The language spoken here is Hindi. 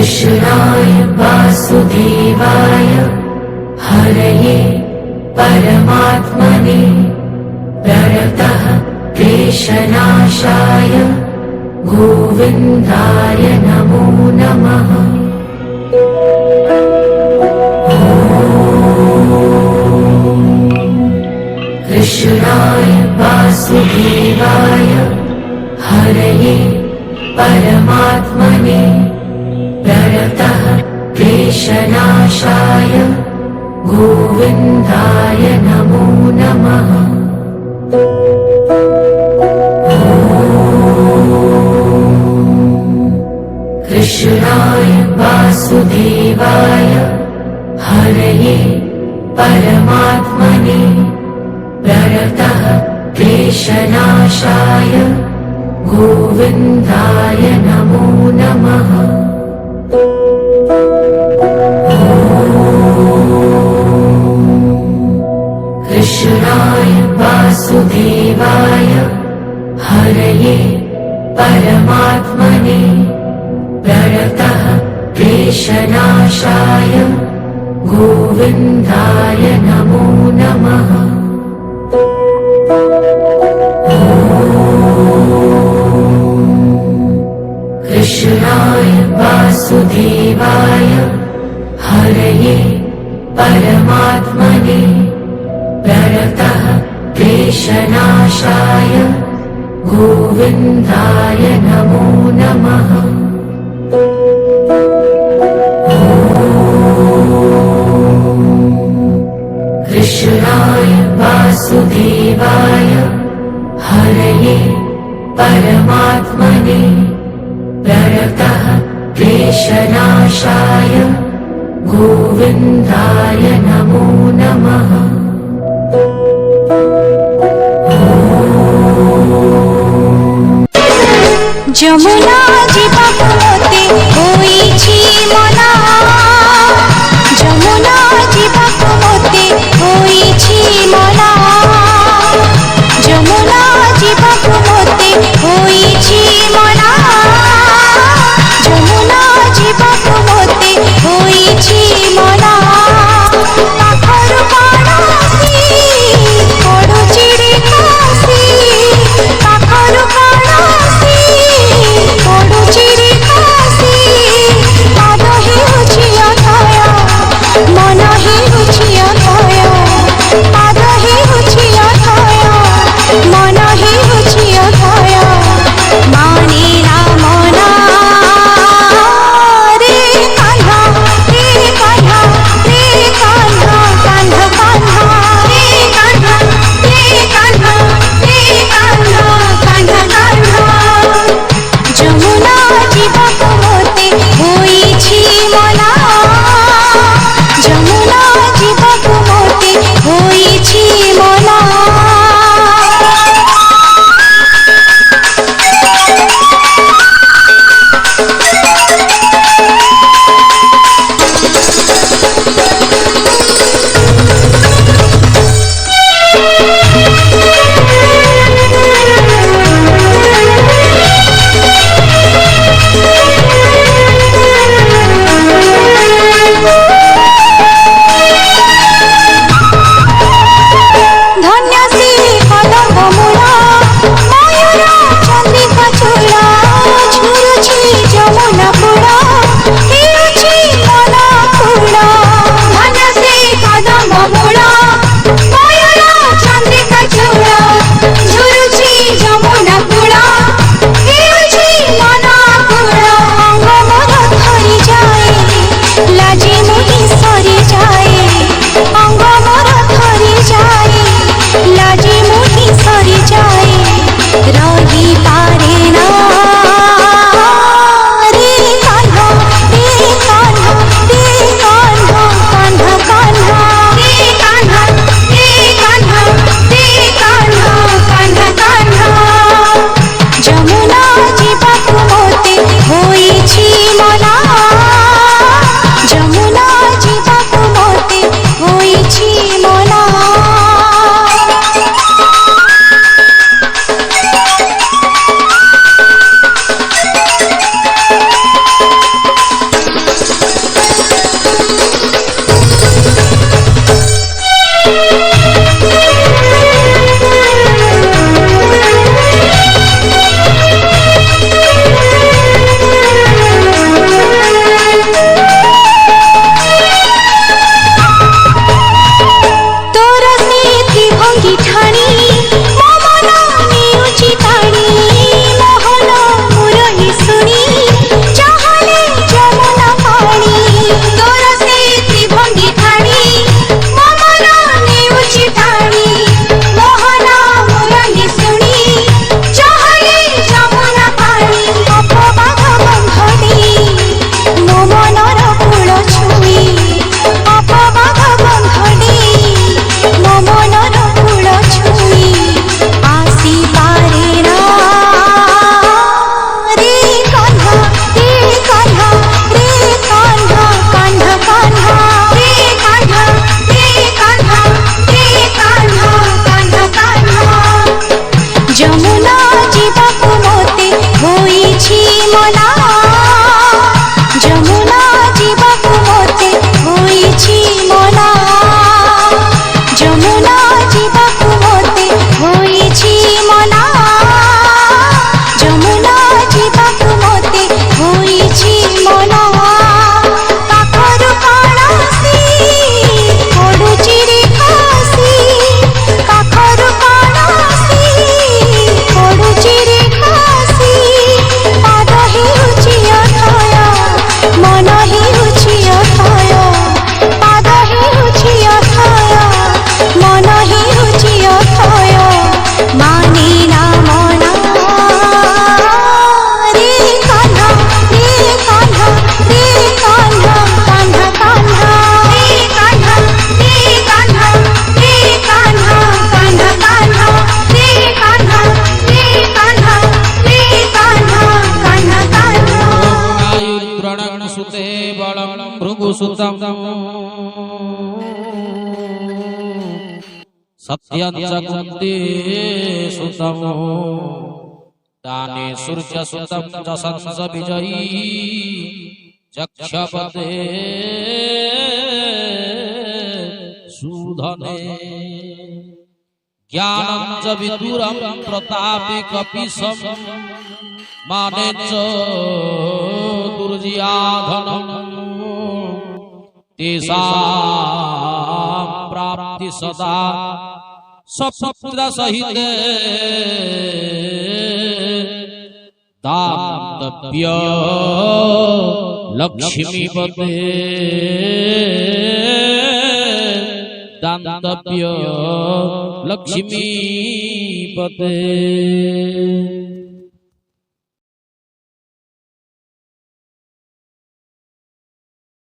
कृष्णाय वासुदेवाय हरये परमात्मने प्रणतः क्लेशनाशाय गोविन्दाय नमो नमः। कृष्णाय वासुदेवाय हरये परमात्मने प्रणतः क्लेशनाशाय गोविन्दाय नमो नमः। कृष्णाय वासुदेवाय हरये परमात्मने प्रणतः क्लेशनाशाय गोविन्दाय नमो नमः। कृष्णाय वासुदेवाय हरये परमात्मने प्रणतः क्लेशनाशाय गोविन्दाय नमो नमः। कृष्णाय वासुदेवाय हरये परमात्मने प्रणतः क्लेशनाशाय गोविन्दाय नमो नमः। कृष्णाय वासुदेवाय हरये परमात्मने प्रणतः क्लेशनाशाय गोविन्दाय नमो नमः। যমুনা জীবাকু মতে হইছি মনা, যমুনা জীবাকু মতে হইছি মনা, যমুনা জীবাকু মতে হইছি মনা, যমুনা জীবাকু মতে হইছি মনা। পাখর পাড়াসি পড়ুছি রে কাশি, পাখর পাড়াসি পড়ুছি রে কাশি, सुते बलं भृगुसुतं सत्यञ्च कुन्तीसुतं दाने सूर्यसुतं च संस विजयी चक्षपते सुधने ज्ञानं च विदुरं प्रतापि कपिशं माने च दुर्जयाधनं तेषां प्राप्ति सदा सपुत्र सहित दातव्य लक्ष्मीपते दातव्य लक्ष्मीपते।